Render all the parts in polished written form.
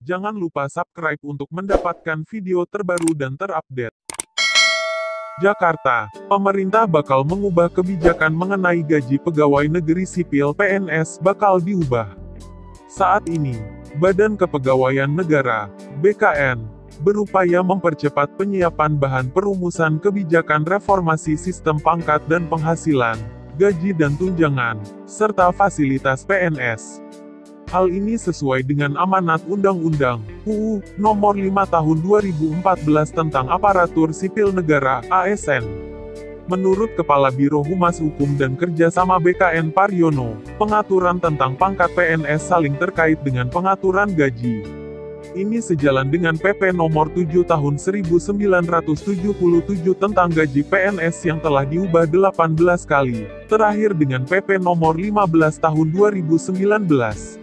Jangan lupa subscribe untuk mendapatkan video terbaru dan terupdate. Jakarta, pemerintah bakal mengubah kebijakan mengenai gaji pegawai negeri sipil (PNS) bakal diubah. Saat ini, Badan Kepegawaian Negara (BKN) berupaya mempercepat penyiapan bahan perumusan kebijakan reformasi sistem pangkat dan penghasilan, gaji dan tunjangan, serta fasilitas PNS. Hal ini sesuai dengan amanat Undang-Undang (UU) Nomor 5 Tahun 2014 tentang Aparatur Sipil Negara (ASN). Menurut Kepala Biro Humas Hukum dan Kerjasama BKN Paryono, pengaturan tentang pangkat PNS saling terkait dengan pengaturan gaji. Ini sejalan dengan PP Nomor 7 Tahun 1977 tentang gaji PNS yang telah diubah 18 kali, terakhir dengan PP Nomor 15 Tahun 2019.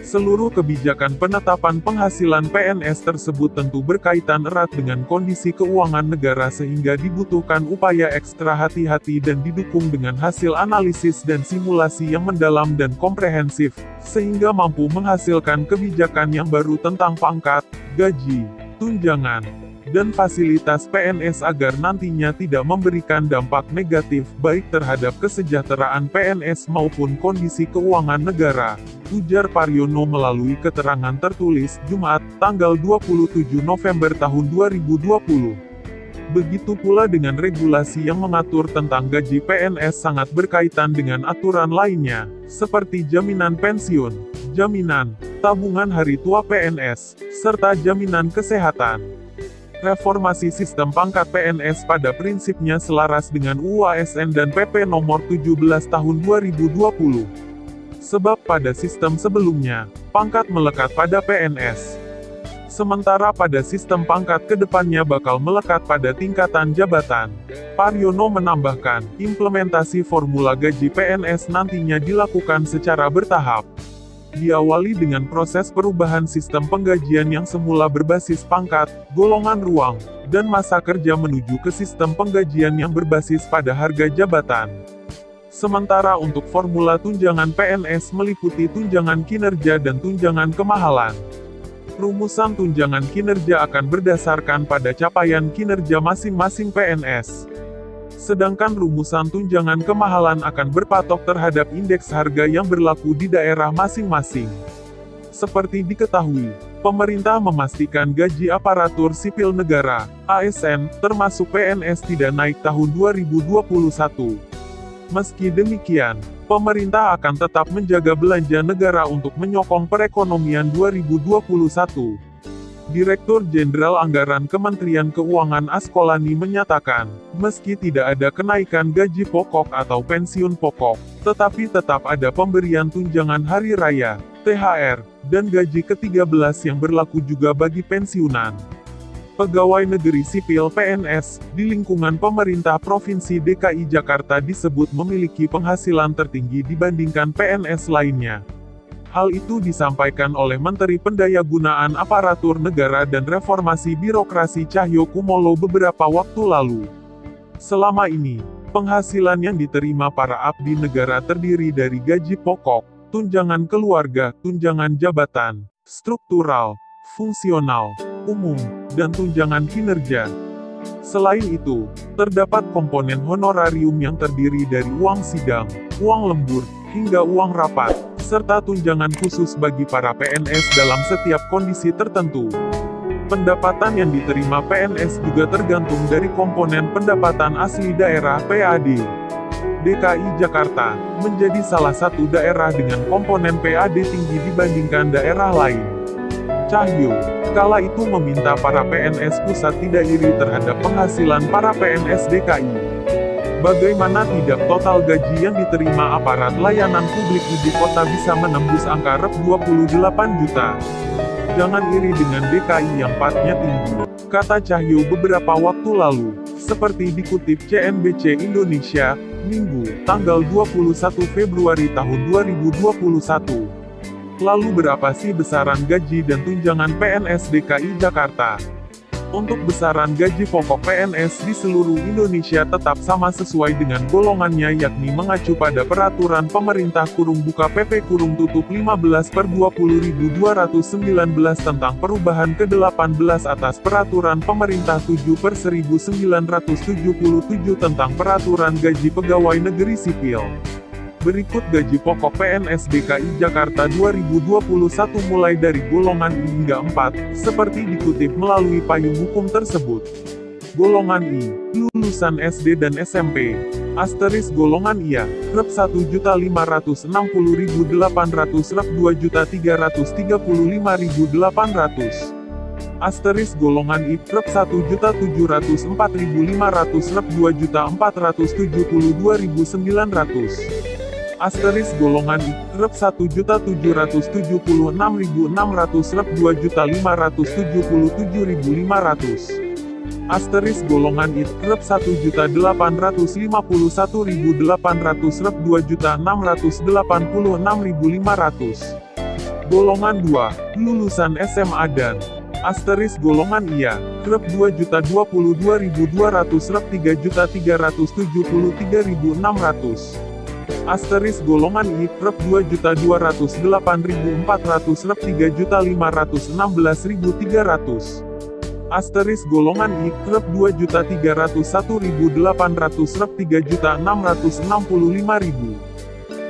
Seluruh kebijakan penetapan penghasilan PNS tersebut tentu berkaitan erat dengan kondisi keuangan negara sehingga dibutuhkan upaya ekstra hati-hati dan didukung dengan hasil analisis dan simulasi yang mendalam dan komprehensif, sehingga mampu menghasilkan kebijakan yang baru tentang pangkat, gaji, tunjangan, dan fasilitas PNS agar nantinya tidak memberikan dampak negatif baik terhadap kesejahteraan PNS maupun kondisi keuangan negara, ujar Paryono melalui keterangan tertulis Jumat, tanggal 27 November tahun 2020. Begitu pula dengan regulasi yang mengatur tentang gaji PNS sangat berkaitan dengan aturan lainnya, seperti jaminan pensiun, jaminan tabungan hari tua PNS, serta jaminan kesehatan. Reformasi sistem pangkat PNS pada prinsipnya selaras dengan UU ASN dan PP Nomor 17 Tahun 2020. Sebab pada sistem sebelumnya, pangkat melekat pada PNS. Sementara pada sistem pangkat kedepannya bakal melekat pada tingkatan jabatan. Paryono menambahkan, implementasi formula gaji PNS nantinya dilakukan secara bertahap. Diawali dengan proses perubahan sistem penggajian yang semula berbasis pangkat, golongan ruang, dan masa kerja menuju ke sistem penggajian yang berbasis pada harga jabatan. Sementara untuk formula tunjangan PNS meliputi tunjangan kinerja dan tunjangan kemahalan. Rumusan tunjangan kinerja akan berdasarkan pada capaian kinerja masing-masing PNS. Sedangkan rumusan tunjangan kemahalan akan berpatok terhadap indeks harga yang berlaku di daerah masing-masing. Seperti diketahui, pemerintah memastikan gaji aparatur sipil negara (ASN) termasuk PNS tidak naik tahun 2021. Meski demikian, pemerintah akan tetap menjaga belanja negara untuk menyokong perekonomian 2021. Direktur Jenderal Anggaran Kementerian Keuangan Askolani menyatakan, meski tidak ada kenaikan gaji pokok atau pensiun pokok, tetapi tetap ada pemberian tunjangan hari raya, THR, dan gaji ke-13 yang berlaku juga bagi pensiunan. Pegawai negeri sipil (PNS) di lingkungan pemerintah Provinsi DKI Jakarta disebut memiliki penghasilan tertinggi dibandingkan PNS lainnya. Hal itu disampaikan oleh Menteri Pendayagunaan Aparatur Negara dan Reformasi Birokrasi Cahyokumolo beberapa waktu lalu. Selama ini, penghasilan yang diterima para abdi negara terdiri dari gaji pokok, tunjangan keluarga, tunjangan jabatan, struktural, fungsional, umum, dan tunjangan kinerja. Selain itu, terdapat komponen honorarium yang terdiri dari uang sidang, uang lembur, hingga uang rapat, serta tunjangan khusus bagi para PNS dalam setiap kondisi tertentu. Pendapatan yang diterima PNS juga tergantung dari komponen pendapatan asli daerah (PAD). DKI Jakarta menjadi salah satu daerah dengan komponen PAD tinggi dibandingkan daerah lain. Cahyo, kala itu meminta para PNS pusat tidak iri terhadap penghasilan para PNS DKI. Bagaimana tidak total gaji yang diterima aparat layanan publik ibu kota bisa menembus angka rp 28 juta. Jangan iri dengan DKI yang patnya tinggi, kata Cahyo beberapa waktu lalu, seperti dikutip CNBC Indonesia, Minggu, tanggal 21 Februari tahun 2021. Lalu berapa sih besaran gaji dan tunjangan PNS DKI Jakarta? Untuk besaran gaji pokok PNS di seluruh Indonesia tetap sama sesuai dengan golongannya, yakni mengacu pada Peraturan Pemerintah (PP) 15/20.219 tentang perubahan ke-18 atas Peraturan Pemerintah 7/1977 tentang Peraturan Gaji Pegawai Negeri Sipil. Berikut gaji pokok PNS DKI Jakarta 2021 mulai dari golongan I hingga 4, seperti dikutip melalui payung hukum tersebut. Golongan I, lulusan SD dan SMP. Asterisk golongan IA, Rp 1.560.800, Rp 2.335.800. Asterisk golongan I, Rp 1.704.500, Rp 2.472.900. Asterisk golongan I, Rp 1.776.600, Rp 2.577.500. Asterisk golongan I, Rp 1.851.800, Rp 2.686.500. Golongan 2, lulusan SMA dan asterisk golongan IA, Rp 2.022.200, Rp 3.373.600. Asterisk golongan I, Rp 2.208.400, Rp 3.516.300. Asterisk golongan I, Rp 2.301.800, Rp 3.665.000.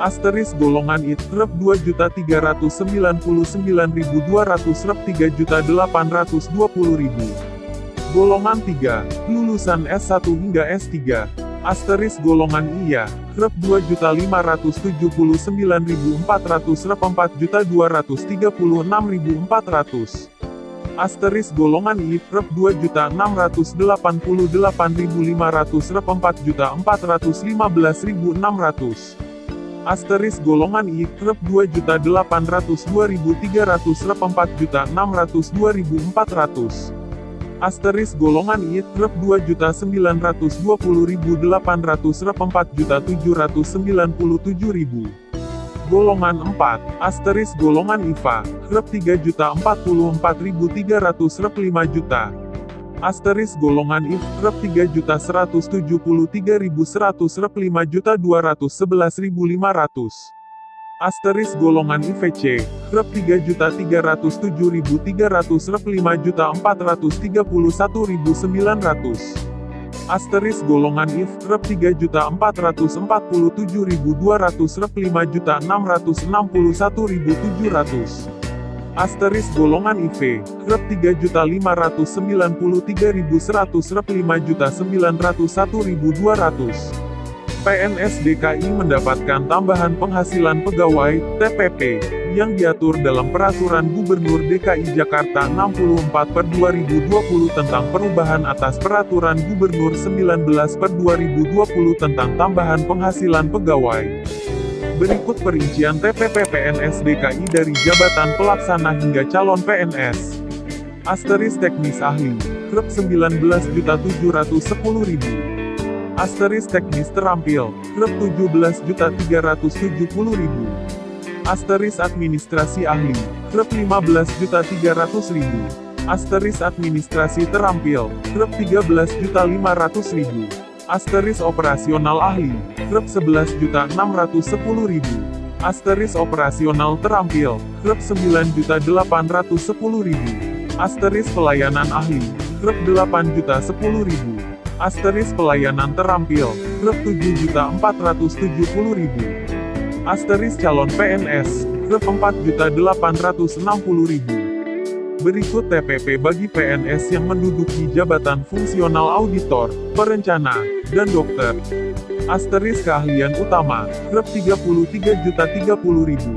Asterisk golongan I, Rp 2.399.200, Rp 3.820.000. Golongan 3, lulusan S1 hingga S3. Asterisk golongan IA, Rp 2.579.400, Rp 4.236.400. Asterisk golongan I, Rp 2.688.500, Rp 4.415.600. Asterisk golongan I, Rp 2.802.300, Rp 4.602.400. Asterisk golongan I, Rp 2.920.800, Rp 4.797.000. Golongan 4, asterisk golongan IPA, Rp 3.044.300, Rp 5 juta. Asterisk golongan IF, Rp 3.173.100, Rp 5.211.500. Asterisk golongan IVC, Rp 3.307.300, Rp 5.431.900. Asterisk golongan IF, Rp 3.447.200, Rp 5.661.700. Asterisk golongan IV, Rp 3.593.100, Rp 5.901.200. PNS DKI mendapatkan tambahan penghasilan pegawai, TPP, yang diatur dalam Peraturan Gubernur DKI Jakarta 64/2020 tentang perubahan atas Peraturan Gubernur 19/2020 tentang tambahan penghasilan pegawai. Berikut perincian TPP PNS DKI dari jabatan pelaksana hingga calon PNS. Asterisk teknis ahli, Rp 19.710.000. Asterisk teknis terampil, Rp 17.370.000. Asterisk administrasi ahli, Rp 15.300.000. Asterisk administrasi terampil, Rp 13.500.000. Asterisk operasional ahli, Rp 11.610.000. Asterisk operasional terampil, Rp 9.810.000. Asterisk pelayanan ahli, Rp 8.010.000. Asterisk pelayanan terampil, Rp 7.470.000. Asterisk calon PNS, Rp 4.860.000. Berikut TPP bagi PNS yang menduduki jabatan fungsional auditor, perencana, dan dokter. Asterisk keahlian utama, Rp 33.030.000.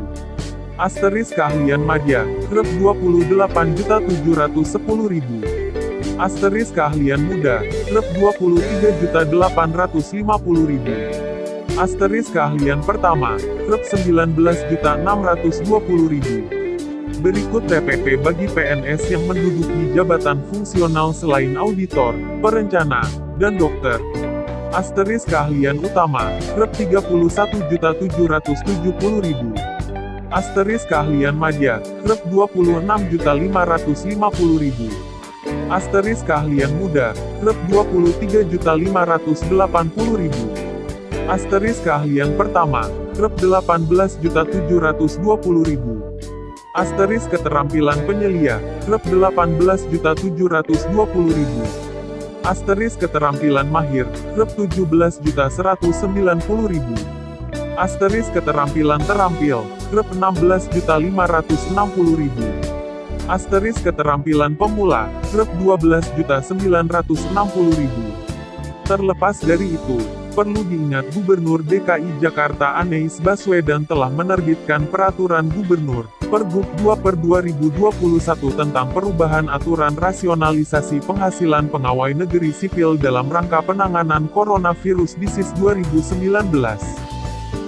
Asterisk keahlian madya, Rp 28.710.000. Asterisk keahlian muda, Rp 23.850.000. Asterisk keahlian pertama, Rp 19.620.000. Berikut TPP bagi PNS yang menduduki jabatan fungsional selain auditor, perencana, dan dokter. Asterisk keahlian utama, Rp 31.770.000. Asterisk keahlian madya, Rp 26.550.000. Asterisk keahlian muda, Rp 23.580.000. Asterisk keahlian pertama, Rp 18.720.000. Asterisk keterampilan penyelia, Rp 18.720.000. Asterisk keterampilan mahir, Rp 17.190.000. Asterisk keterampilan terampil, Rp 16.560.000. Asterisk keterampilan pemula, Rp 12.960.000. Terlepas dari itu, perlu diingat Gubernur DKI Jakarta Anies Baswedan telah menerbitkan Peraturan Gubernur, Pergub 2/2021 tentang perubahan aturan rasionalisasi penghasilan pegawai negeri sipil dalam rangka penanganan coronavirus disease 2019.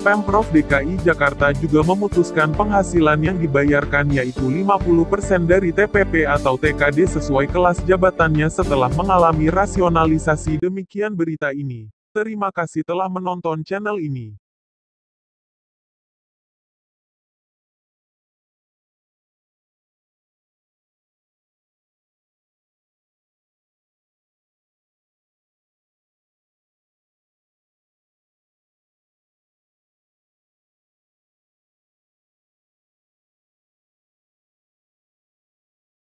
Pemprov DKI Jakarta juga memutuskan penghasilan yang dibayarkan yaitu 50% dari TPP atau TKD sesuai kelas jabatannya setelah mengalami rasionalisasi. Demikian berita ini. Terima kasih telah menonton channel ini.